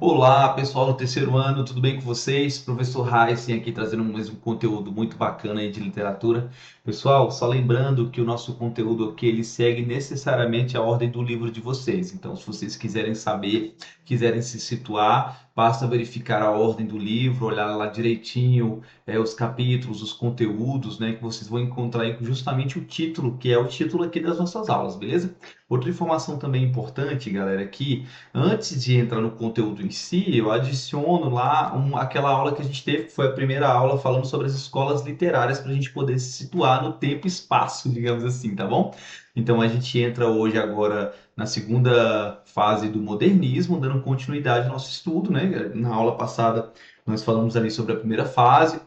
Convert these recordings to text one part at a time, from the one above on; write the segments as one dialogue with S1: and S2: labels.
S1: Olá, pessoal do terceiro ano, tudo bem com vocês? Professor Heisen aqui trazendo mais um conteúdo muito bacana aí de literatura. Pessoal, só lembrando que o nosso conteúdo aqui ele segue necessariamente a ordem do livro de vocês. Então, se vocês quiserem saber, quiserem se situar, basta verificar a ordem do livro, olhar lá direitinho, os capítulos, os conteúdos, né, que vocês vão encontrar aí justamente o título, que é o título aqui das nossas aulas, beleza? Outra informação também importante, galera, aqui antes de entrar no conteúdo em si, eu adiciono lá aquela aula que a gente teve, que foi a primeira aula falando sobre as escolas literárias, para a gente poder se situar no tempo e espaço, digamos assim, tá bom? Então a gente entra hoje agora na segunda fase do modernismo, dando continuidade ao nosso estudo, né? Na aula passada nós falamos ali sobre a primeira fase,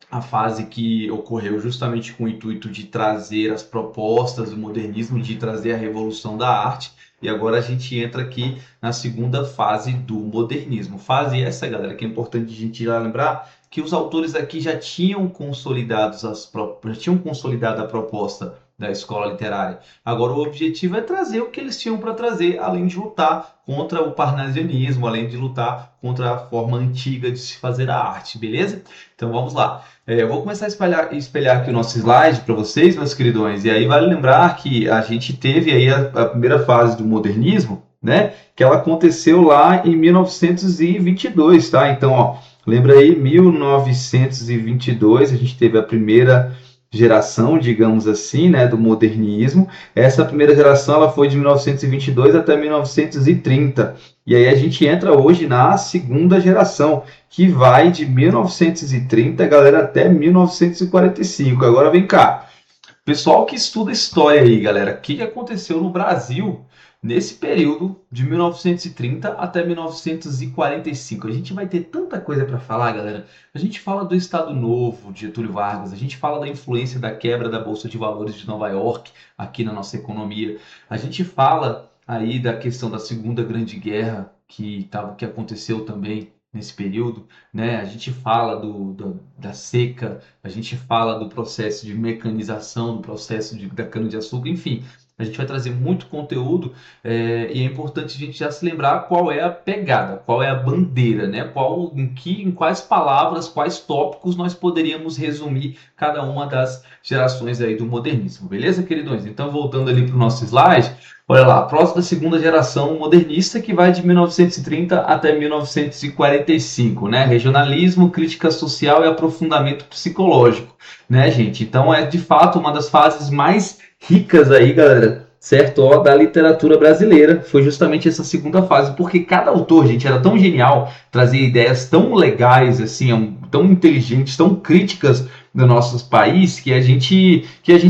S1: a fase que ocorreu justamente com o intuito de trazer as propostas do modernismo, de trazer a revolução da arte. E agora a gente entra aqui na segunda fase do modernismo. Fase essa, galera, que é importante a gente já lembrar que os autores aqui já tinham consolidado a proposta da escola literária. Agora o objetivo é trazer o que eles tinham para trazer, além de lutar contra o parnasianismo, além de lutar contra a forma antiga de se fazer a arte, beleza? Então vamos lá. Eu vou começar a espelhar aqui o nosso slide para vocês, meus queridões, e aí vale lembrar que a gente teve aí a primeira fase do modernismo, né? Que ela aconteceu lá em 1922, tá? Então, ó, lembra aí, 1922, a gente teve a primeira geração, digamos assim, né, do modernismo. Essa primeira geração ela foi de 1922 até 1930. E aí a gente entra hoje na segunda geração, que vai de 1930, galera, até 1945. Agora vem cá. Pessoal que estuda história aí, galera, o que aconteceu no Brasil nesse período de 1930 até 1945? A gente vai ter tanta coisa para falar, galera. A gente fala do Estado Novo de Getúlio Vargas, a gente fala da influência da quebra da Bolsa de Valores de Nova York aqui na nossa economia. A gente fala aí da questão da Segunda Grande Guerra que aconteceu também nesse período, né? A gente fala da seca, a gente fala do processo de mecanização, do processo da cana-de-açúcar, enfim, a gente vai trazer muito conteúdo e é importante a gente já se lembrar qual é a pegada, qual é a bandeira, né? Em quais palavras, quais tópicos nós poderíamos resumir cada uma das gerações aí do modernismo, beleza, queridões? Então, voltando ali para o nosso slide, olha lá, próximo da segunda geração modernista que vai de 1930 até 1945, né? Regionalismo, crítica social e aprofundamento psicológico, né, gente? Então é de fato uma das fases mais ricas aí, galera, certo? Ó, da literatura brasileira. Foi justamente essa segunda fase, porque cada autor, gente, era tão genial, trazia ideias tão legais, assim, tão inteligentes, tão críticas do nosso país que a gente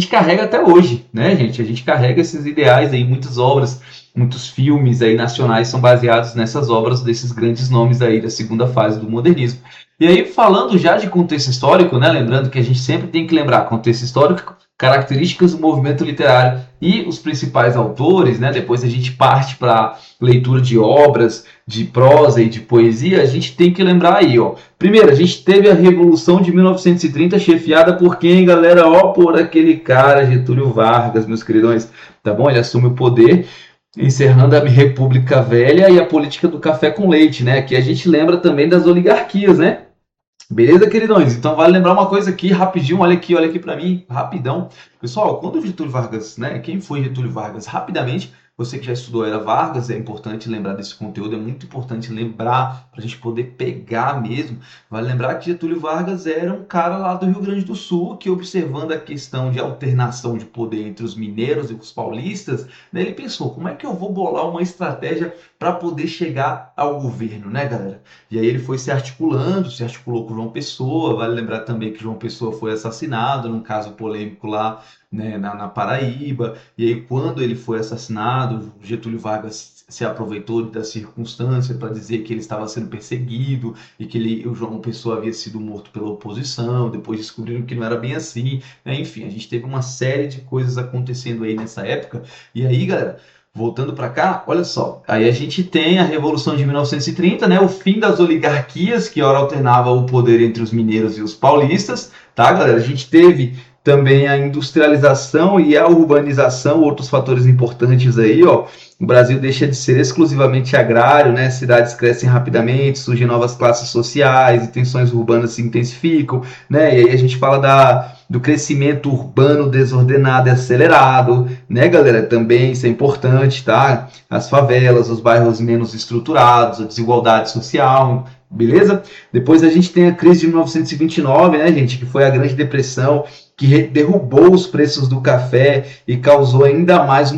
S1: carrega até hoje, né, gente? A gente carrega esses ideais aí, muitas obras, muitos filmes aí nacionais são baseados nessas obras desses grandes nomes aí da segunda fase do modernismo. E aí, falando já de contexto histórico, né, lembrando que a gente sempre tem que lembrar contexto histórico, características do movimento literário e os principais autores, né? Depois a gente parte para leitura de obras, de prosa e de poesia, a gente tem que lembrar aí, ó. Primeiro, a gente teve a Revolução de 1930 chefiada por quem, galera? Ó, por aquele cara, Getúlio Vargas, meus queridões, tá bom? Ele assume o poder, encerrando a República Velha e a política do café com leite, né? Aqui a gente lembra também das oligarquias, né? Beleza, queridões? Então vale lembrar uma coisa aqui, rapidinho, olha aqui para mim, rapidão. Pessoal, quando o Getúlio Vargas, né? Quem foi Getúlio Vargas? Rapidamente, você que já estudou Era Vargas, é importante lembrar desse conteúdo, é muito importante lembrar para a gente poder pegar mesmo. Vale lembrar que Getúlio Vargas era um cara lá do Rio Grande do Sul que, observando a questão de alternação de poder entre os mineiros e os paulistas, né, ele pensou, como é que eu vou bolar uma estratégia para poder chegar ao governo, né, galera? E aí ele foi se articulou com João Pessoa. Vale lembrar também que João Pessoa foi assassinado num caso polêmico lá, né, na Paraíba. E aí quando ele foi assassinado, Getúlio Vargas se aproveitou da circunstância para dizer que ele estava sendo perseguido e que o João Pessoa havia sido morto pela oposição. Depois descobriram que não era bem assim, né? Enfim, a gente teve uma série de coisas acontecendo aí nessa época. E aí, galera, voltando para cá, olha só, aí a gente tem a Revolução de 1930, né, o fim das oligarquias, que ora alternava o poder entre os mineiros e os paulistas, tá, galera? A gente teve também a industrialização e a urbanização, outros fatores importantes aí, ó. O Brasil deixa de ser exclusivamente agrário, né? Cidades crescem rapidamente, surgem novas classes sociais, tensões urbanas se intensificam, né? E aí a gente fala do crescimento urbano desordenado e acelerado, né, galera? Também isso é importante, tá? As favelas, os bairros menos estruturados, a desigualdade social, beleza? Depois a gente tem a crise de 1929, né, gente? Que foi a Grande Depressão, que derrubou os preços do café e causou ainda mais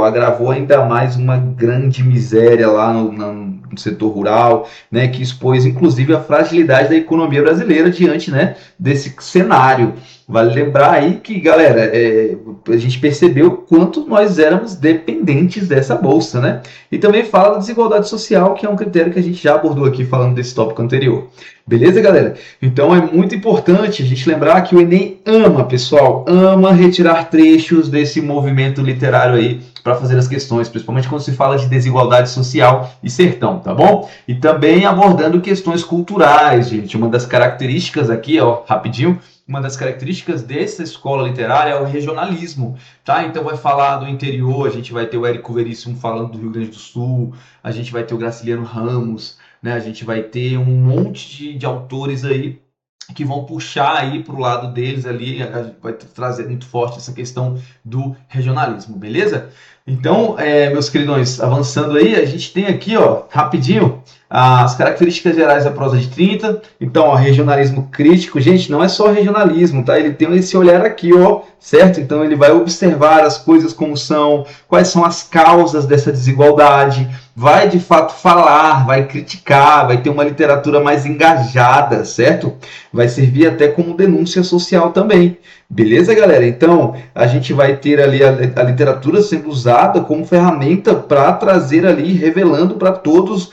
S1: agravou ainda mais uma grande miséria lá no setor rural, né, que expôs inclusive a fragilidade da economia brasileira diante, né, desse cenário. Vale lembrar aí que, galera, a gente percebeu quanto nós éramos dependentes dessa bolsa, né? E também fala da desigualdade social, que é um critério que a gente já abordou aqui falando desse tópico anterior. Beleza, galera? Então é muito importante a gente lembrar que o Enem ama, pessoal, ama retirar trechos desse movimento literário aí para fazer as questões, principalmente quando se fala de desigualdade social e sertão, tá bom? E também abordando questões culturais, gente. Uma das características aqui, ó, rapidinho, uma das características dessa escola literária é o regionalismo, tá? Então vai falar do interior, a gente vai ter o Érico Veríssimo falando do Rio Grande do Sul, a gente vai ter o Graciliano Ramos, né? A gente vai ter um monte de autores aí que vão puxar aí para o lado deles ali, vai trazer muito forte essa questão do regionalismo, beleza? Então, meus queridões, avançando aí, a gente tem aqui, ó, rapidinho, as características gerais da prosa de 30. Então, ó, regionalismo crítico, gente, não é só regionalismo, tá? Ele tem esse olhar aqui, ó, certo? Então, ele vai observar as coisas como são, quais são as causas dessa desigualdade, vai de fato falar, vai criticar, vai ter uma literatura mais engajada, certo? Vai servir até como denúncia social também. Beleza, galera? Então, a gente vai ter ali a literatura sendo usada como ferramenta para trazer ali, revelando para todos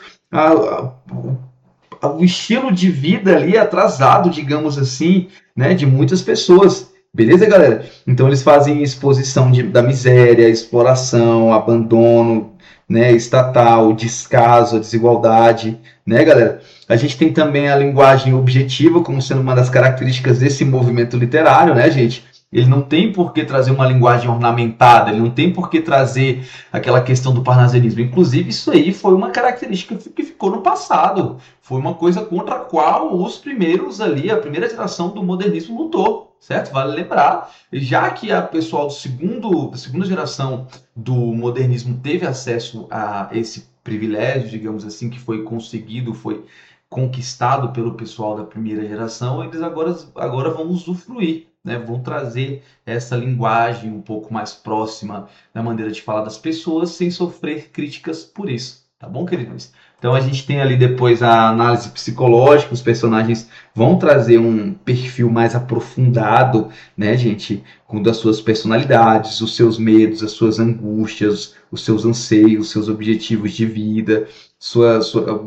S1: o estilo de vida ali atrasado, digamos assim, né, de muitas pessoas. Beleza, galera? Então, eles fazem exposição da miséria, exploração, abandono, né, estatal, descaso, a desigualdade, né, galera? A gente tem também a linguagem objetiva como sendo uma das características desse movimento literário, né, gente? Ele não tem por que trazer uma linguagem ornamentada, ele não tem por que trazer aquela questão do parnasianismo. Inclusive, isso aí foi uma característica que ficou no passado. Foi uma coisa contra a qual os primeiros ali, a primeira geração do modernismo lutou, certo? Vale lembrar, já que a pessoal da segunda geração do modernismo teve acesso a esse privilégio, digamos assim, que foi conseguido, foi conquistado pelo pessoal da primeira geração, eles agora vão usufruir, né? Vão trazer essa linguagem um pouco mais próxima da maneira de falar das pessoas, sem sofrer críticas por isso. Tá bom, queridos? Então a gente tem ali depois a análise psicológica, os personagens vão trazer um perfil mais aprofundado, né, gente, com das suas personalidades, os seus medos, as suas angústias, os seus anseios, os seus objetivos de vida,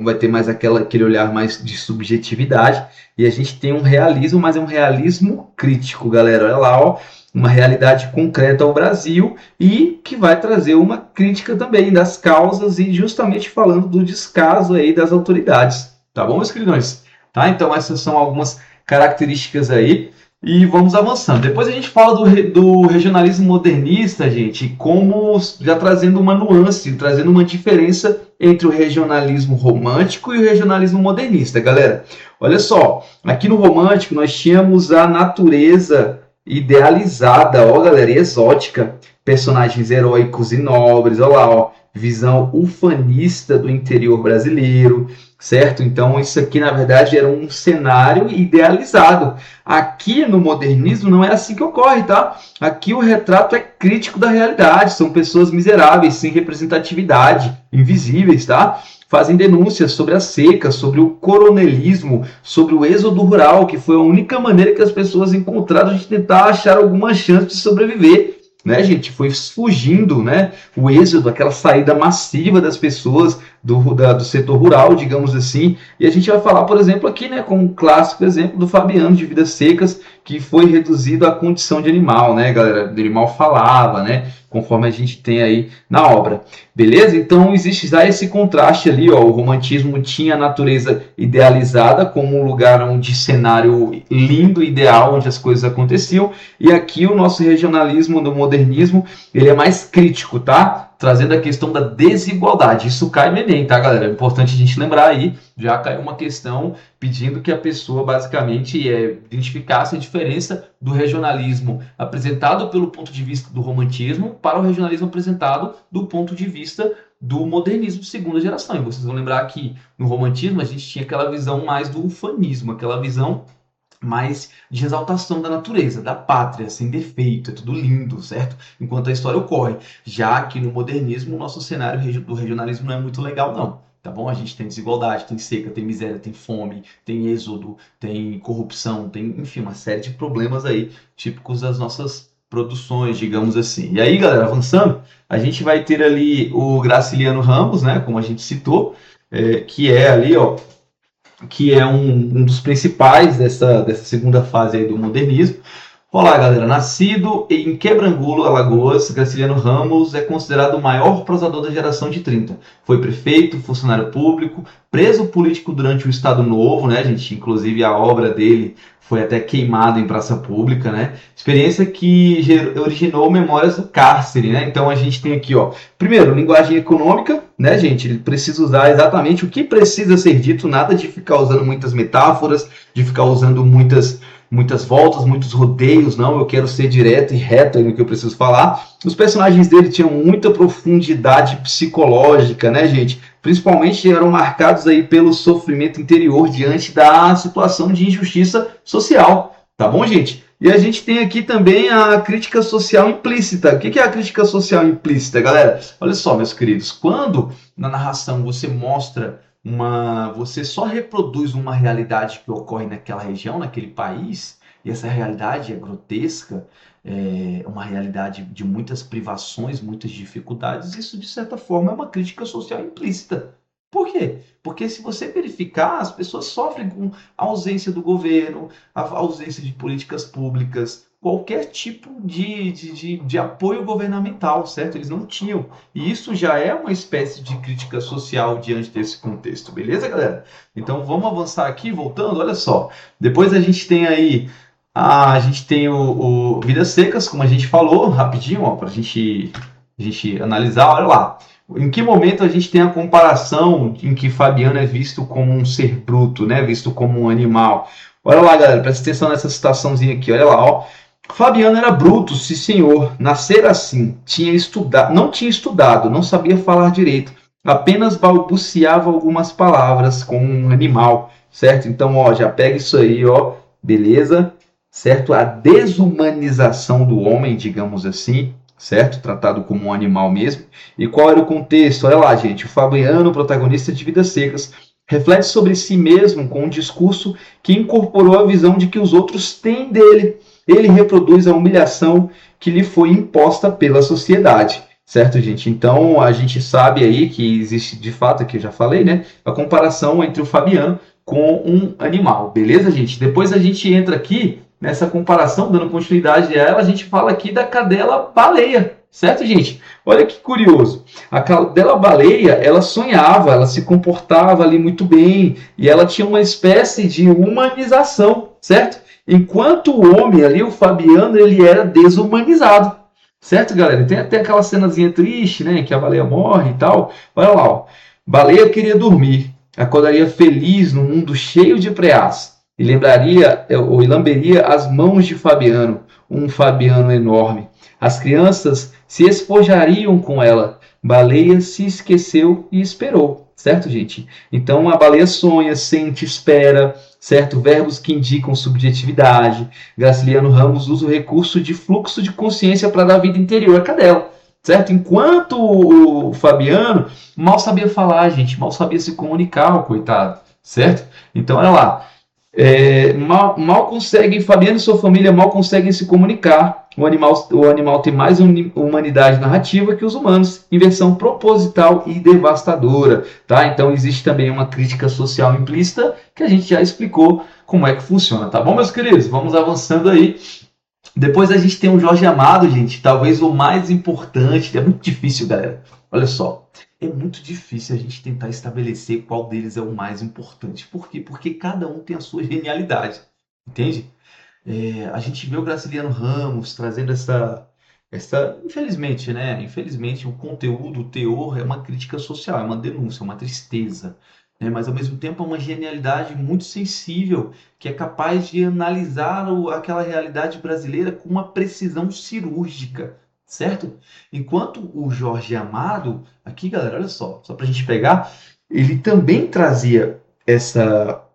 S1: vai ter mais aquele olhar mais de subjetividade, e a gente tem um realismo, mas é um realismo crítico, galera, olha lá, ó, uma realidade concreta ao Brasil e que vai trazer uma crítica também das causas e justamente falando do descaso aí das autoridades. Tá bom, meus queridões? Tá? Então essas são algumas características aí e vamos avançando. Depois a gente fala do regionalismo modernista, gente, como já trazendo uma nuance, trazendo uma diferença entre o regionalismo romântico e o regionalismo modernista, galera. Olha só, aqui no romântico nós tínhamos a natureza idealizada, ó, galera, e exótica, personagens heróicos e nobres, ó lá, ó, visão ufanista do interior brasileiro, certo? Então isso aqui na verdade era um cenário idealizado. Aqui no modernismo não é assim que ocorre, tá? Aqui o retrato é crítico da realidade, são pessoas miseráveis, sem representatividade, invisíveis, tá? Fazem denúncias sobre a seca, sobre o coronelismo, sobre o êxodo rural, que foi a única maneira que as pessoas encontraram de tentar achar alguma chance de sobreviver. Né, gente? Foi fugindo, né? O êxodo, aquela saída massiva das pessoas do setor rural, digamos assim, e a gente vai falar, por exemplo, aqui, né, como um clássico exemplo do Fabiano de Vidas Secas, que foi reduzido à condição de animal, né, galera? O animal falava, né? Conforme a gente tem aí na obra. Beleza? Então existe já esse contraste ali, ó. O romantismo tinha a natureza idealizada como um lugar onde cenário lindo, ideal, onde as coisas aconteciam, e aqui o nosso regionalismo do modernismo, ele é mais crítico, tá? Trazendo a questão da desigualdade. Isso cai no Enem, tá, galera? É importante a gente lembrar aí, já caiu uma questão pedindo que a pessoa basicamente identificasse a diferença do regionalismo apresentado pelo ponto de vista do romantismo para o regionalismo apresentado do ponto de vista do modernismo de segunda geração. E vocês vão lembrar que no romantismo a gente tinha aquela visão mais do ufanismo, aquela visão mais de exaltação da natureza, da pátria, sem defeito, é tudo lindo, certo? Enquanto a história ocorre. Já que no modernismo, o nosso cenário do regionalismo não é muito legal, não. Tá bom? A gente tem desigualdade, tem seca, tem miséria, tem fome, tem êxodo, tem corrupção, tem, enfim, uma série de problemas aí típicos das nossas produções, digamos assim. E aí, galera, avançando, a gente vai ter ali o Graciliano Ramos, né, como a gente citou, que é ali, ó, que é um dos principais dessa segunda fase aí do modernismo. Olá, galera. Nascido em Quebrangulo, Alagoas, Graciliano Ramos é considerado o maior prosador da geração de 30. Foi prefeito, funcionário público, preso político durante o Estado Novo, né, gente? Inclusive a obra dele foi até queimada em praça pública, né? Experiência que originou Memórias do Cárcere, né? Então a gente tem aqui, ó, primeiro, linguagem econômica, né, gente? Ele precisa usar exatamente o que precisa ser dito, nada de ficar usando muitas metáforas, de ficar usando muitas voltas, muitos rodeios, não, eu quero ser direto e reto no que eu preciso falar. Os personagens dele tinham muita profundidade psicológica, né, gente? Principalmente eram marcados aí pelo sofrimento interior diante da situação de injustiça social, tá bom, gente? E a gente tem aqui também a crítica social implícita. O que é a crítica social implícita, galera? Olha só, meus queridos, quando na narração você mostra você só reproduz uma realidade que ocorre naquela região, naquele país, e essa realidade é grotesca, é uma realidade de muitas privações, muitas dificuldades, isso de certa forma é uma crítica social implícita. Por quê? Porque se você verificar, as pessoas sofrem com a ausência do governo, a ausência de políticas públicas, qualquer tipo de apoio governamental, certo? Eles não tinham. E isso já é uma espécie de crítica social diante desse contexto, beleza, galera? Então vamos avançar aqui, voltando, olha só. Depois a gente tem aí, a gente tem o Vidas Secas, como a gente falou, rapidinho, ó, para a gente analisar, olha lá. Em que momento a gente tem a comparação em que Fabiano é visto como um ser bruto, né? Visto como um animal. Olha lá, galera, presta atenção nessa citaçãozinha aqui, olha lá, ó. Fabiano era bruto, sim senhor, nascer assim, não tinha estudado, não sabia falar direito, apenas balbuciava algumas palavras como um animal, certo? Então, ó, já pega isso aí, ó, beleza, certo? A desumanização do homem, digamos assim, certo? Tratado como um animal mesmo. E qual era o contexto? Olha lá, gente, o Fabiano, protagonista de Vidas Secas, reflete sobre si mesmo com um discurso que incorporou a visão de que os outros têm dele. Ele reproduz a humilhação que lhe foi imposta pela sociedade, certo, gente? Então, a gente sabe aí que existe, de fato, que eu já falei, né? A comparação entre o Fabiano com um animal, beleza, gente? Depois a gente entra aqui nessa comparação, dando continuidade a ela, a gente fala aqui da cadela baleia, certo, gente? Olha que curioso. A cadela baleia, ela sonhava, ela se comportava ali muito bem, e ela tinha uma espécie de humanização, certo? Enquanto o homem ali, o Fabiano, ele era desumanizado. Certo, galera? Tem até aquela cenazinha triste, né? Que a baleia morre e tal. Olha lá, ó. Baleia queria dormir. Acordaria feliz num mundo cheio de preás. E lembraria, ou lamberia as mãos de Fabiano. Um Fabiano enorme. As crianças se espojariam com ela. Baleia se esqueceu e esperou. Certo, gente? Então, a baleia sonha, sente, espera, certo? Verbos que indicam subjetividade. Graciliano Ramos usa o recurso de fluxo de consciência para dar vida interior à cadela, certo? Enquanto o Fabiano mal sabia falar, gente, mal sabia se comunicar, o coitado, certo? Então, olha lá, mal conseguem, Fabiano e sua família mal conseguem se comunicar. o animal tem mais humanidade narrativa que os humanos, em versão proposital e devastadora, tá? Então existe também uma crítica social implícita que a gente já explicou como é que funciona, tá bom, meus queridos? Vamos avançando aí. Depois a gente tem o Jorge Amado, gente, talvez o mais importante. É muito difícil, galera. Olha só, é muito difícil a gente tentar estabelecer qual deles é o mais importante. Por quê? Porque cada um tem a sua genialidade, entende? A gente vê o Graciliano Ramos trazendo infelizmente, né? Infelizmente, o conteúdo, o teor é uma crítica social, é uma denúncia, é uma tristeza, né? Mas ao mesmo tempo é uma genialidade muito sensível, que é capaz de analisar aquela realidade brasileira com uma precisão cirúrgica, certo? Enquanto o Jorge Amado, aqui, galera, olha só para a gente pegar, ele também trazia essa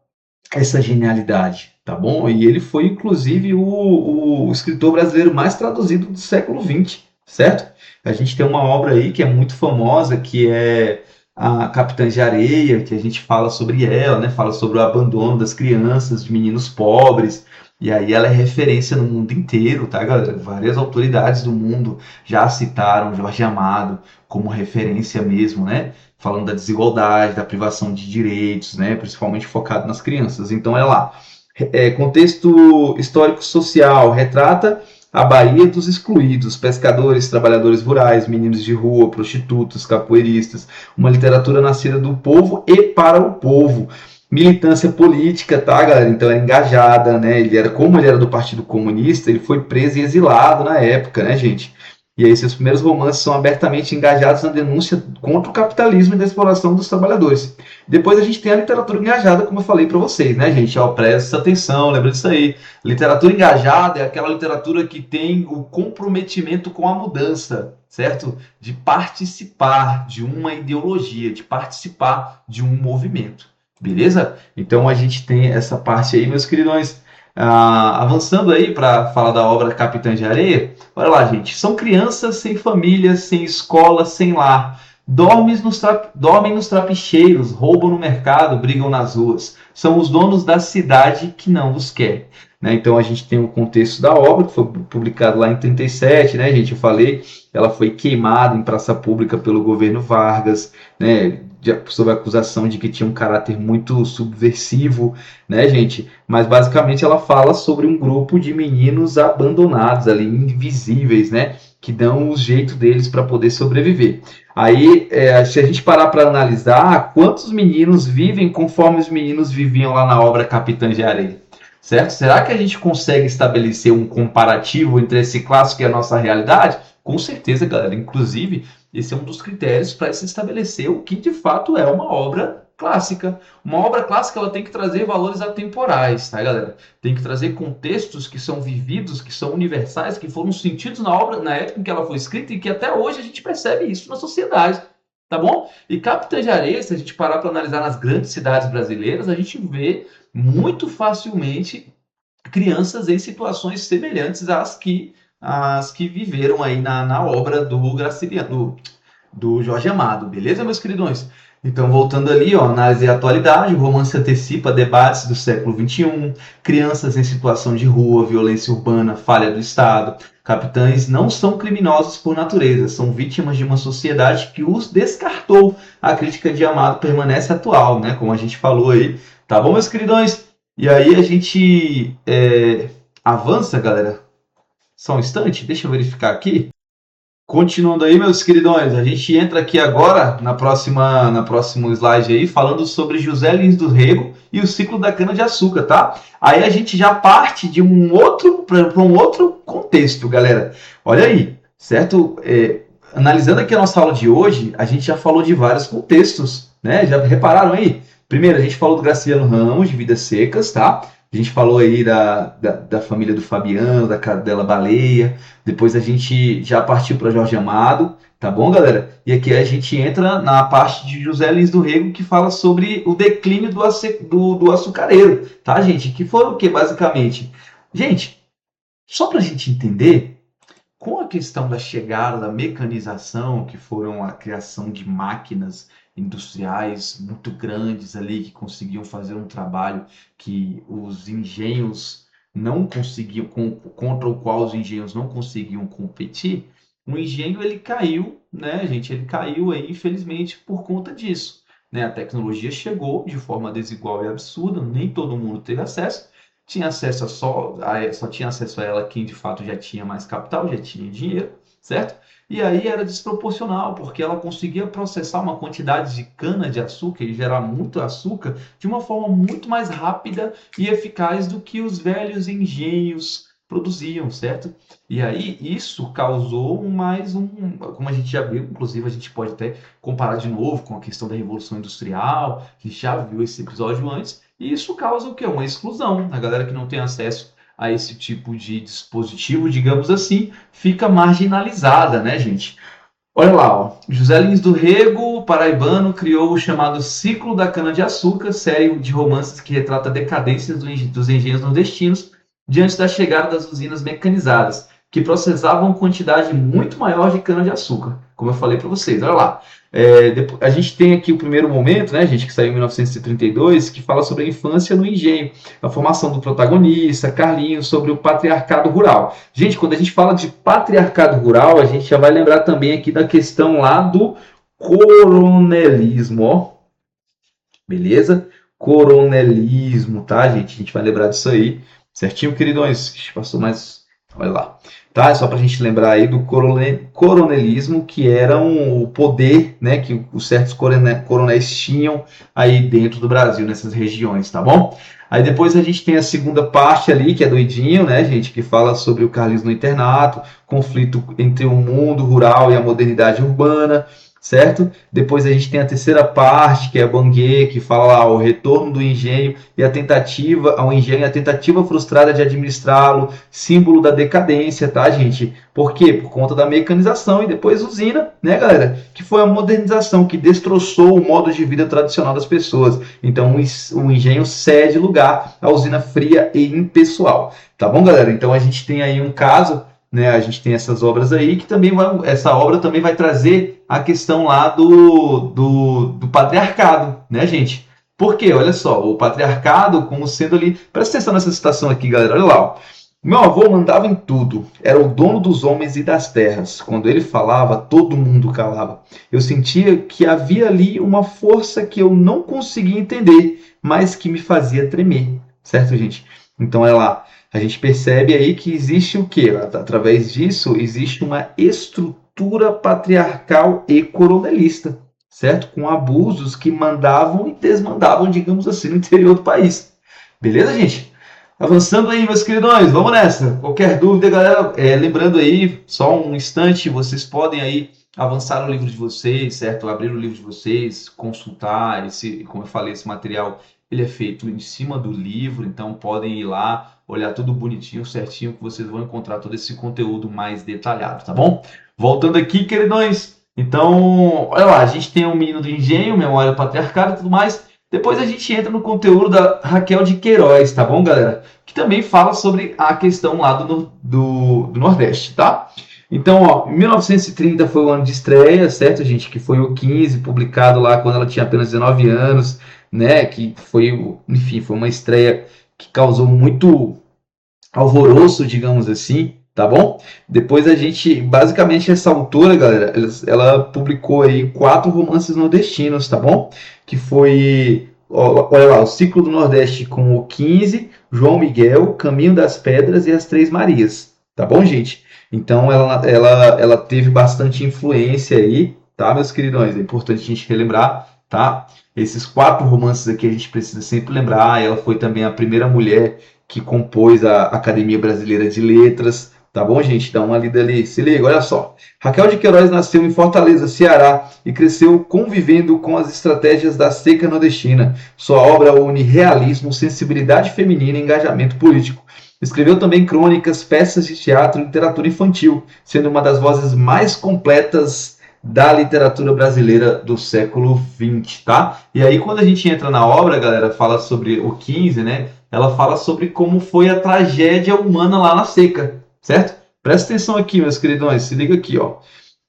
S1: genialidade, tá bom? E ele foi, inclusive, o escritor brasileiro mais traduzido do século XX, certo? A gente tem uma obra aí que é muito famosa, que é a Capitã de Areia, que a gente fala sobre ela, né? Fala sobre o abandono das crianças, de meninos pobres, e aí ela é referência no mundo inteiro, tá, galera? Várias autoridades do mundo já citaram Jorge Amado como referência mesmo, né? Falando da desigualdade, da privação de direitos, né, principalmente focado nas crianças. Então, é lá. Contexto histórico-social retrata a Bahia dos excluídos, pescadores, trabalhadores rurais, meninos de rua, prostitutas, capoeiristas, uma literatura nascida do povo e para o povo. Militância política, tá, galera? Então era engajada, né? Como ele era do Partido Comunista, ele foi preso e exilado na época, né, gente? E aí seus primeiros romances são abertamente engajados na denúncia contra o capitalismo e da exploração dos trabalhadores. Depois a gente tem a literatura engajada, como eu falei para vocês, né, gente? Ó, presta atenção, lembra disso aí. Literatura engajada é aquela literatura que tem o comprometimento com a mudança, certo? De participar de uma ideologia, de participar de um movimento. Beleza? Então a gente tem essa parte aí, meus queridões. Avançando aí para falar da obra Capitã de Areia, olha lá, gente. São crianças sem família, sem escola, sem lar. Dormem nos trapicheiros, roubam no mercado, brigam nas ruas. São os donos da cidade que não os quer. Né? Então a gente tem o contexto da obra, que foi publicado lá em 37, né, gente? Eu falei, ela foi queimada em praça pública pelo governo Vargas, né? Sob a acusação de que tinha um caráter muito subversivo, né, gente? Mas basicamente ela fala sobre um grupo de meninos abandonados ali, invisíveis, né? Que dão o jeito deles para poder sobreviver. Aí, se a gente parar para analisar, quantos meninos vivem conforme os meninos viviam lá na obra Capitã de Areia? Certo? Será que a gente consegue estabelecer um comparativo entre esse clássico e a nossa realidade? Com certeza, galera. Inclusive, esse é um dos critérios para se estabelecer o que de fato é uma obra clássica. Uma obra clássica ela tem que trazer valores atemporais, tá, galera? Tem que trazer contextos que são vividos, que são universais, que foram sentidos na obra na época em que ela foi escrita e que até hoje a gente percebe isso na sociedade. Tá bom? E Capitã de Areia, se a gente parar para analisar nas grandes cidades brasileiras, a gente vê muito facilmente crianças em situações semelhantes às que viveram aí na obra do Graciliano, do Jorge Amado, beleza, meus queridões? Então, voltando ali, ó, análise e atualidade, o romance antecipa debates do século XXI, crianças em situação de rua, violência urbana, falha do Estado. Capitães não são criminosos por natureza, são vítimas de uma sociedade que os descartou. A crítica de Amado permanece atual, né? Como a gente falou aí. Tá bom, meus queridões? E aí a gente avança, galera. Só um instante, deixa eu verificar aqui. Continuando aí, meus queridões, a gente entra aqui agora na próximo slide aí, falando sobre José Lins do Rego e o ciclo da cana-de-açúcar, tá? Aí a gente já parte de para um outro contexto, galera. Olha aí, certo? Analisando aqui a nossa aula de hoje, a gente já falou de vários contextos, né? Já repararam aí? Primeiro, a gente falou do Graciliano Ramos, de Vidas Secas, tá? A gente falou aí da família do Fabiano, da Cadela Baleia. Depois a gente já partiu para Jorge Amado, tá bom, galera? E aqui a gente entra na parte de José Lins do Rego, que fala sobre o declínio do açucareiro, tá, gente? Que foi o que, basicamente? Gente, só para a gente entender, com a questão da chegada da mecanização, que foram a criação de máquinas industriais muito grandes ali, que conseguiam fazer um trabalho que os engenhos, não conseguiam, contra o qual os engenhos não conseguiam competir, o engenho ele caiu, né, gente? Ele caiu aí, infelizmente, por conta disso. Né? A tecnologia chegou de forma desigual e absurda, nem todo mundo teve acesso. Tinha acesso só tinha acesso a ela quem de fato já tinha mais capital, já tinha dinheiro, certo? E aí era desproporcional, porque ela conseguia processar uma quantidade de cana-de-açúcar e gerar muito açúcar de uma forma muito mais rápida e eficaz do que os velhos engenhos produziam, certo? E aí isso causou como a gente já viu, inclusive a gente pode até comparar de novo com a questão da Revolução Industrial, a gente já viu esse episódio antes, e isso causa o quê? Uma exclusão. A galera que não tem acesso a esse tipo de dispositivo, digamos assim, fica marginalizada, né, gente? Olha lá, ó. José Lins do Rego, paraibano, criou o chamado Ciclo da Cana-de-Açúcar, série de romances que retrata a decadência dos engenhos nordestinos diante da chegada das usinas mecanizadas, que processavam quantidade muito maior de cana-de-açúcar, como eu falei para vocês. Olha lá. A gente tem aqui o primeiro momento, né, gente, que saiu em 1932, que fala sobre a infância no engenho, a formação do protagonista, Carlinhos, sobre o patriarcado rural. Gente, quando a gente fala de patriarcado rural, a gente já vai lembrar também aqui da questão lá do coronelismo, ó. Beleza? Coronelismo, tá, gente? A gente vai lembrar disso aí. Certinho, queridões? Passou mais... Olha lá. Tá? É só para a gente lembrar aí do coronelismo, que era o poder, né, que os certos coronéis tinham aí dentro do Brasil, nessas regiões, tá bom? Aí depois a gente tem a segunda parte ali, que é doidinho, né, gente, que fala sobre o carlismo no internato, conflito entre o mundo rural e a modernidade urbana, certo? Depois a gente tem a terceira parte, que é a Banguê, que fala lá o retorno do engenho e a tentativa ao engenho, a tentativa frustrada de administrá-lo, símbolo da decadência, tá, gente? Por quê? Por conta da mecanização e depois usina, né, galera? Que foi a modernização que destroçou o modo de vida tradicional das pessoas. Então o engenho cede lugar à usina fria e impessoal. Tá bom, galera? Então a gente tem aí um caso, né? A gente tem essas obras aí que também essa obra também vai trazer a questão lá do patriarcado, né, gente? Por quê? Olha só, o patriarcado como sendo ali... Presta atenção nessa citação aqui, galera, olha lá. Ó. Meu avô mandava em tudo, era o dono dos homens e das terras. Quando ele falava, todo mundo calava. Eu sentia que havia ali uma força que eu não conseguia entender, mas que me fazia tremer, certo, gente? Então, olha lá, a gente percebe aí que existe o quê? Através disso, existe uma estrutura patriarcal e coronelista, certo? Com abusos que mandavam e desmandavam, digamos assim, no interior do país. Beleza, gente? Avançando aí, meus queridões, vamos nessa. Qualquer dúvida, galera, lembrando aí, só um instante, vocês podem aí avançar no livro de vocês, certo? Abrir o livro de vocês, consultar, como eu falei, esse material, ele é feito em cima do livro, então podem ir lá, olhar tudo bonitinho, certinho, que vocês vão encontrar todo esse conteúdo mais detalhado, tá bom? Voltando aqui, queridões, então, olha lá, a gente tem um menino do engenho, memória patriarcada e tudo mais. Depois a gente entra no conteúdo da Raquel de Queiroz, tá bom, galera? Que também fala sobre a questão lá do Nordeste, tá? Então, ó, 1930 foi o ano de estreia, certo, gente? Que foi o 15, publicado lá quando ela tinha apenas 19 anos, né? Que foi, enfim, foi uma estreia que causou muito alvoroço, digamos assim, tá bom? Depois a gente, basicamente essa autora, galera, ela publicou aí 4 romances nordestinos, tá bom? Que foi, olha lá, o Ciclo do Nordeste com o 15, João Miguel, Caminho das Pedras e as Três Marias, tá bom, gente? Então ela teve bastante influência aí, tá, meus queridões? É importante a gente relembrar, tá? Esses 4 romances aqui a gente precisa sempre lembrar. Ela foi também a primeira mulher que compôs a Academia Brasileira de Letras, tá bom, gente? Dá uma lida ali, se liga, olha só. Raquel de Queiroz nasceu em Fortaleza, Ceará, e cresceu convivendo com as estratégias da seca nordestina. Sua obra une realismo, sensibilidade feminina e engajamento político. Escreveu também crônicas, peças de teatro e literatura infantil, sendo uma das vozes mais completas da literatura brasileira do século XX, tá? E aí, quando a gente entra na obra, galera, fala sobre o 15, né? Ela fala sobre como foi a tragédia humana lá na seca, certo? Presta atenção aqui, meus queridões, se liga aqui, ó.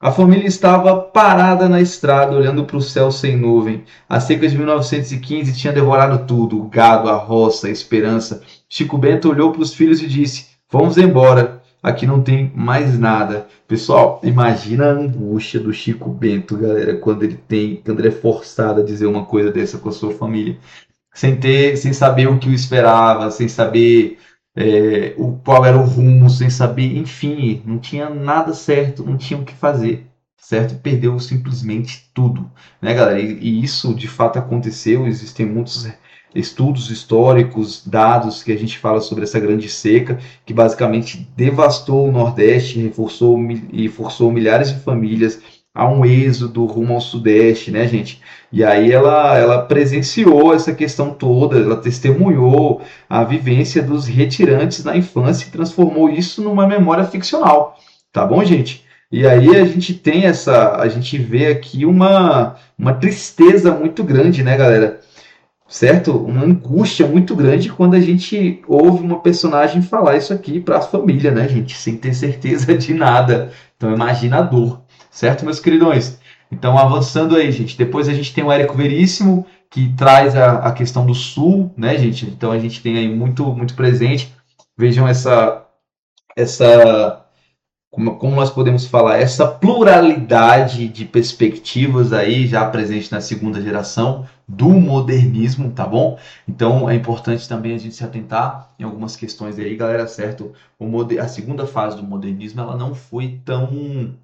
S1: A família estava parada na estrada, olhando para o céu sem nuvem. A seca de 1915 tinha devorado tudo: o gado, a roça, a esperança. Chico Bento olhou para os filhos e disse: Vamos embora, aqui não tem mais nada. Pessoal, imagina a angústia do Chico Bento, galera, quando ele é forçado a dizer uma coisa dessa com a sua família, sem saber o que o esperava, sem saber qual era o rumo, sem saber, enfim, não tinha nada certo, não tinha o que fazer, certo? Perdeu simplesmente tudo, né, galera? E isso de fato aconteceu. Existem muitos estudos históricos, dados que a gente fala sobre essa grande seca, que basicamente devastou o Nordeste, reforçou e forçou milhares de famílias a um êxodo rumo ao Sudeste, né, gente? E aí ela presenciou essa questão toda, ela testemunhou a vivência dos retirantes na infância e transformou isso numa memória ficcional, tá bom, gente? E aí a gente vê aqui uma tristeza muito grande, né, galera? Certo? Uma angústia muito grande quando a gente ouve uma personagem falar isso aqui para a família, né, gente? Sem ter certeza de nada. Então imagina a dor, certo, meus queridões? Então avançando aí, gente. Depois a gente tem o Érico Veríssimo, que traz a questão do Sul, né, gente? Então a gente tem aí muito presente. Vejam essa como nós podemos falar, essa pluralidade de perspectivas aí já presente na segunda geração do modernismo, tá bom? Então é importante também a gente se atentar em algumas questões aí, galera, certo? A segunda fase do modernismo ela não foi tão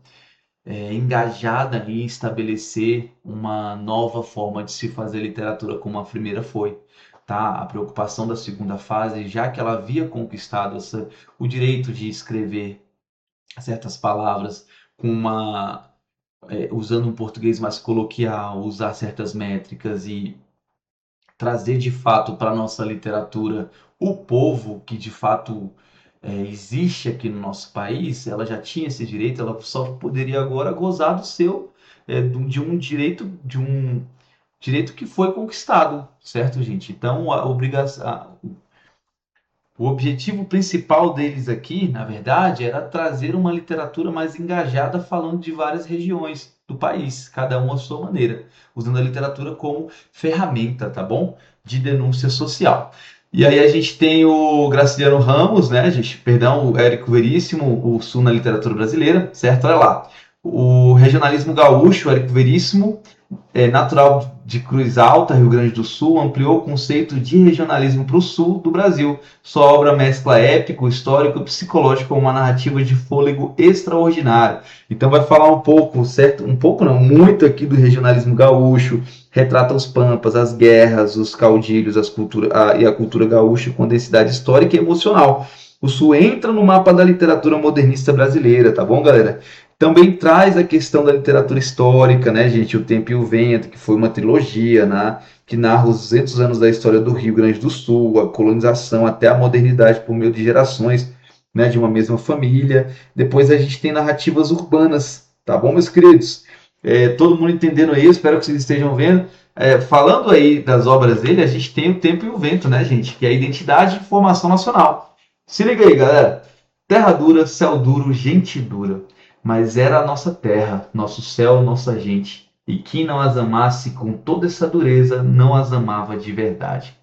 S1: engajada em estabelecer uma nova forma de se fazer literatura como a primeira foi. Tá? A preocupação da segunda fase, já que ela havia conquistado o direito de escrever certas palavras com usando um português mais coloquial, usar certas métricas e trazer de fato para a nossa literatura o povo que de fato existe aqui no nosso país. Ela já tinha esse direito, ela só poderia agora gozar do seu de um direito que foi conquistado, certo, gente? Então a obrigação, o objetivo principal deles aqui, na verdade, era trazer uma literatura mais engajada, falando de várias regiões do país, cada uma à sua maneira, usando a literatura como ferramenta, tá bom? De denúncia social. E aí a gente tem o Graciliano Ramos, né, gente? Perdão, o Érico Veríssimo, o Sul na literatura brasileira, certo? Olha lá. O regionalismo gaúcho, o Érico Veríssimo, natural de Cruz Alta, Rio Grande do Sul, ampliou o conceito de regionalismo para o sul do Brasil. Sua obra mescla épico, histórico e psicológico com uma narrativa de fôlego extraordinário. Então vai falar um pouco, certo? Um pouco não, muito aqui do regionalismo gaúcho, retrata os pampas, as guerras, os caudilhos, e a cultura gaúcha com densidade histórica e emocional. O Sul entra no mapa da literatura modernista brasileira, tá bom, galera? Também traz a questão da literatura histórica, né, gente? O Tempo e o Vento, que foi uma trilogia, né, que narra os 200 anos da história do Rio Grande do Sul, a colonização até a modernidade por meio de gerações, né, de uma mesma família. Depois a gente tem narrativas urbanas, tá bom, meus queridos? Todo mundo entendendo aí, espero que vocês estejam vendo. Falando aí das obras dele, a gente tem o Tempo e o Vento, né, gente? Que é a identidade e formação nacional. Se liga aí, galera. Terra dura, céu duro, gente dura. Mas era a nossa terra, nosso céu, nossa gente. E quem não as amasse com toda essa dureza, não as amava de verdade.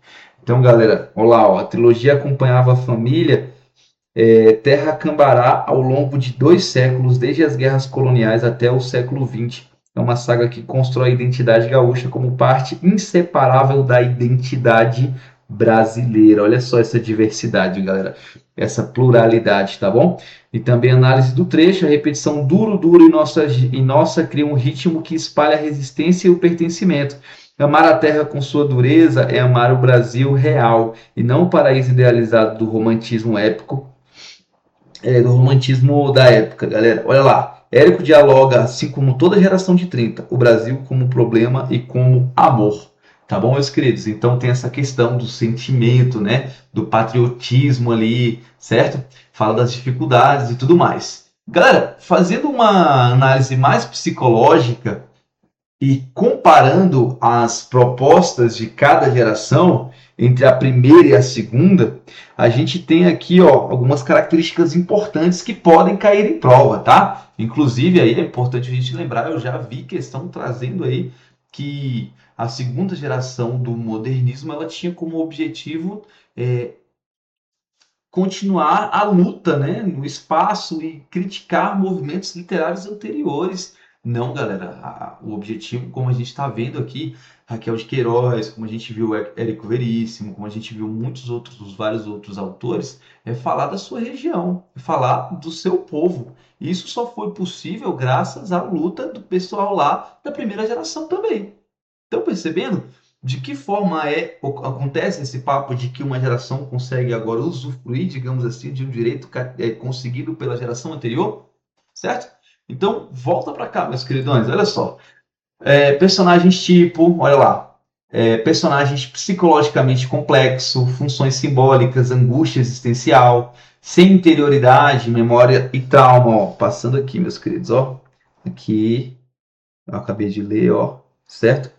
S1: Então, galera, olha lá, ó, a trilogia acompanhava a família Terra Cambará ao longo de 2 séculos, desde as guerras coloniais até o século XX. É uma saga que constrói a identidade gaúcha como parte inseparável da identidade brasileira. Olha só essa diversidade, galera. Essa pluralidade, tá bom? E também análise do trecho, a repetição duro, duro em nossa cria um ritmo que espalha a resistência e o pertencimento. Amar a terra com sua dureza é amar o Brasil real e não o paraíso idealizado do romantismo épico do romantismo da época, galera. Olha lá. Érico dialoga, assim como toda a geração de 30, o Brasil como problema e como amor. Tá bom, meus queridos? Então tem essa questão do sentimento, né? Do patriotismo ali, certo? Fala das dificuldades e tudo mais. Galera, fazendo uma análise mais psicológica E comparando as propostas de cada geração, entre a primeira e a segunda, a gente tem aqui, ó, algumas características importantes que podem cair em prova, tá? Inclusive, aí é importante a gente lembrar, eu já vi questão trazendo aí que a segunda geração do modernismo, ela tinha como objetivo continuar a luta, né, no espaço e criticar movimentos literários anteriores. Não, galera, o objetivo, como a gente está vendo aqui, Raquel de Queiroz, como a gente viu Érico Veríssimo, como a gente viu muitos outros, vários outros autores, é falar da sua região, é falar do seu povo. E isso só foi possível graças à luta do pessoal lá da primeira geração também. Estão percebendo de que forma acontece esse papo de que uma geração consegue agora usufruir, digamos assim, de um direito conseguido pela geração anterior? Certo? Então, volta para cá, meus queridões, olha só. Personagens tipo, olha lá, personagens psicologicamente complexo, funções simbólicas, angústia existencial, sem interioridade, memória e trauma. Ó, passando aqui, meus queridos, ó. Aqui, eu acabei de ler, ó, certo?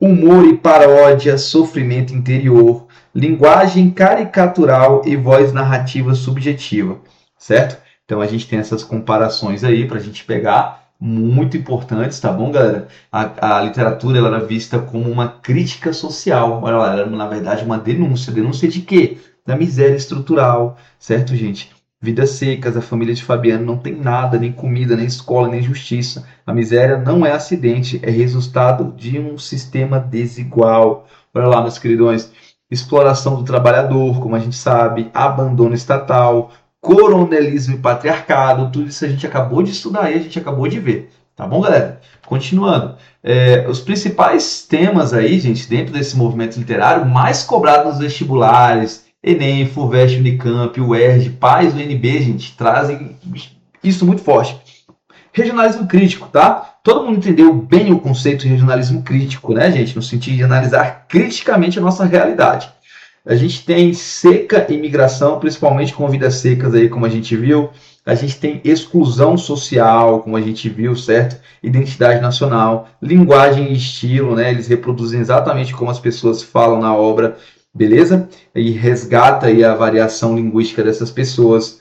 S1: Humor e paródia, sofrimento interior, linguagem caricatural e voz narrativa subjetiva, certo? Então a gente tem essas comparações aí para a gente pegar, muito importantes, tá bom, galera? A literatura ela era vista como uma crítica social, olha lá, ela era na verdade uma denúncia. Denúncia de quê? Da miséria estrutural, certo, gente? Vidas secas, a família de Fabiano não tem nada, nem comida, nem escola, nem justiça. A miséria não é acidente, é resultado de um sistema desigual. Olha lá, meus queridões, exploração do trabalhador, como a gente sabe, abandono estatal, coronelismo e patriarcado, tudo isso a gente acabou de estudar e a gente acabou de ver. Tá bom, galera? Continuando. Os principais temas aí, gente, dentro desse movimento literário, mais cobrado nos vestibulares, Enem, FUVEST, Unicamp, UERJ, PAS, UNB, gente, trazem isso muito forte. Regionalismo crítico, tá? Todo mundo entendeu bem o conceito de regionalismo crítico, né, gente? No sentido de analisar criticamente a nossa realidade. A gente tem seca e migração, principalmente com vidas secas aí, como a gente viu. A gente tem exclusão social, como a gente viu, certo? Identidade nacional, linguagem e estilo, né? Eles reproduzem exatamente como as pessoas falam na obra, beleza? E resgata aí a variação linguística dessas pessoas.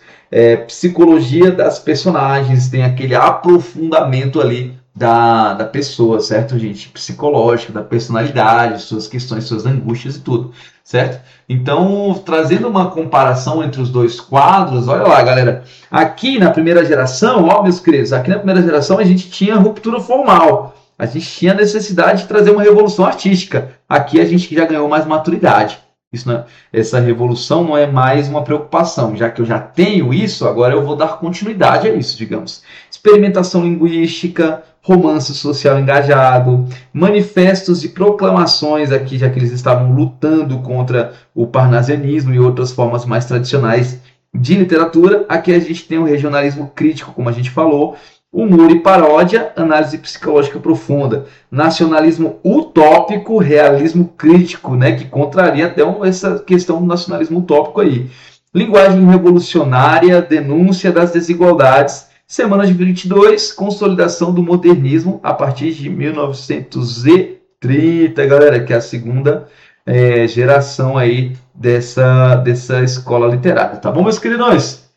S1: Psicologia das personagens, tem aquele aprofundamento ali da pessoa, certo, gente? Psicológico, da personalidade, suas questões, suas angústias e tudo, certo? Então, trazendo uma comparação entre os dois quadros, olha lá, galera. Aqui na primeira geração, ó, meus queridos, aqui na primeira geração a gente tinha ruptura formal. A gente tinha necessidade de trazer uma revolução artística. Aqui a gente já ganhou mais maturidade. Essa revolução não é mais uma preocupação, já que eu já tenho isso, agora eu vou dar continuidade a isso, digamos. Experimentação linguística, romance social engajado, manifestos e proclamações aqui, já que eles estavam lutando contra o parnasianismo e outras formas mais tradicionais de literatura. Aqui a gente tem o regionalismo crítico, como a gente falou, humor e paródia, análise psicológica profunda, nacionalismo utópico, realismo crítico, né, que contraria até essa questão do nacionalismo utópico aí. Linguagem revolucionária, denúncia das desigualdades, Semana de 22, consolidação do modernismo a partir de 1930, galera, que é a segunda geração aí dessa escola literária, tá bom, meus queridões?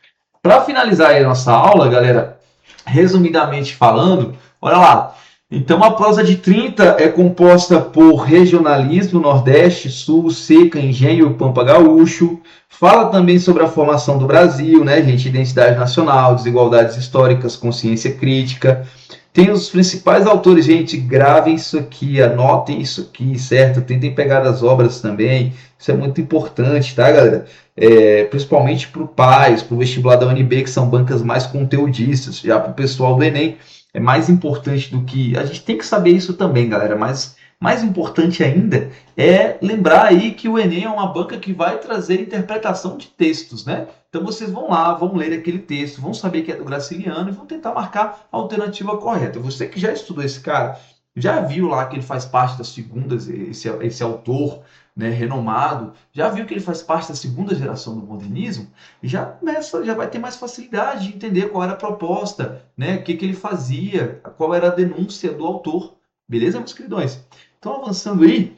S1: Para finalizar aí a nossa aula, galera, resumidamente falando, olha lá. Então, a prosa de 30 é composta por regionalismo, Nordeste, Sul, Seca, Engenho e Pampa Gaúcho. Fala também sobre a formação do Brasil, né, gente? Identidade nacional, desigualdades históricas, consciência crítica. Tem os principais autores, gente, gravem isso aqui, anotem isso aqui, certo? Tentem pegar as obras também. Isso é muito importante, tá, galera? Principalmente para o PAS, para o vestibular da UNB, que são bancas mais conteudistas. Já para o pessoal do Enem, é mais importante do que... A gente tem que saber isso também, galera, mas mais importante ainda é lembrar aí que o Enem é uma banca que vai trazer interpretação de textos, né? Então vocês vão lá, vão ler aquele texto, vão saber que é do Graciliano e vão tentar marcar a alternativa correta. Você que já estudou esse cara, já viu lá que ele faz parte das segundas, esse autor, né, renomado, já viu que ele faz parte da segunda geração do modernismo, e já vai ter mais facilidade de entender qual era a proposta, né, o que ele fazia, qual era a denúncia do autor. Beleza, meus queridões? Então, avançando aí,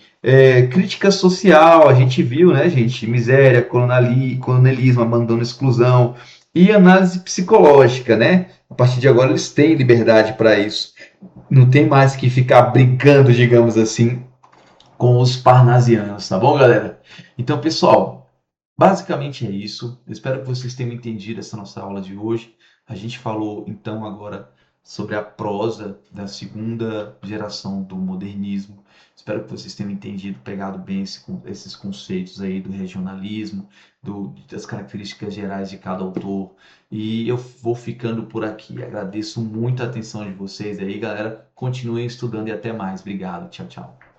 S1: crítica social, a gente viu, né, gente? Miséria, coronelismo, abandono, exclusão e análise psicológica, né? A partir de agora eles têm liberdade para isso. Não tem mais que ficar brincando, digamos assim, com os parnasianos, tá bom, galera? Então, pessoal, basicamente é isso. Eu espero que vocês tenham entendido essa nossa aula de hoje. A gente falou então agora sobre a prosa da segunda geração do modernismo. Espero que vocês tenham entendido, pegado bem esses conceitos aí do regionalismo, das características gerais de cada autor. E eu vou ficando por aqui. Agradeço muito a atenção de vocês aí, galera. Continuem estudando e até mais. Obrigado. Tchau, tchau.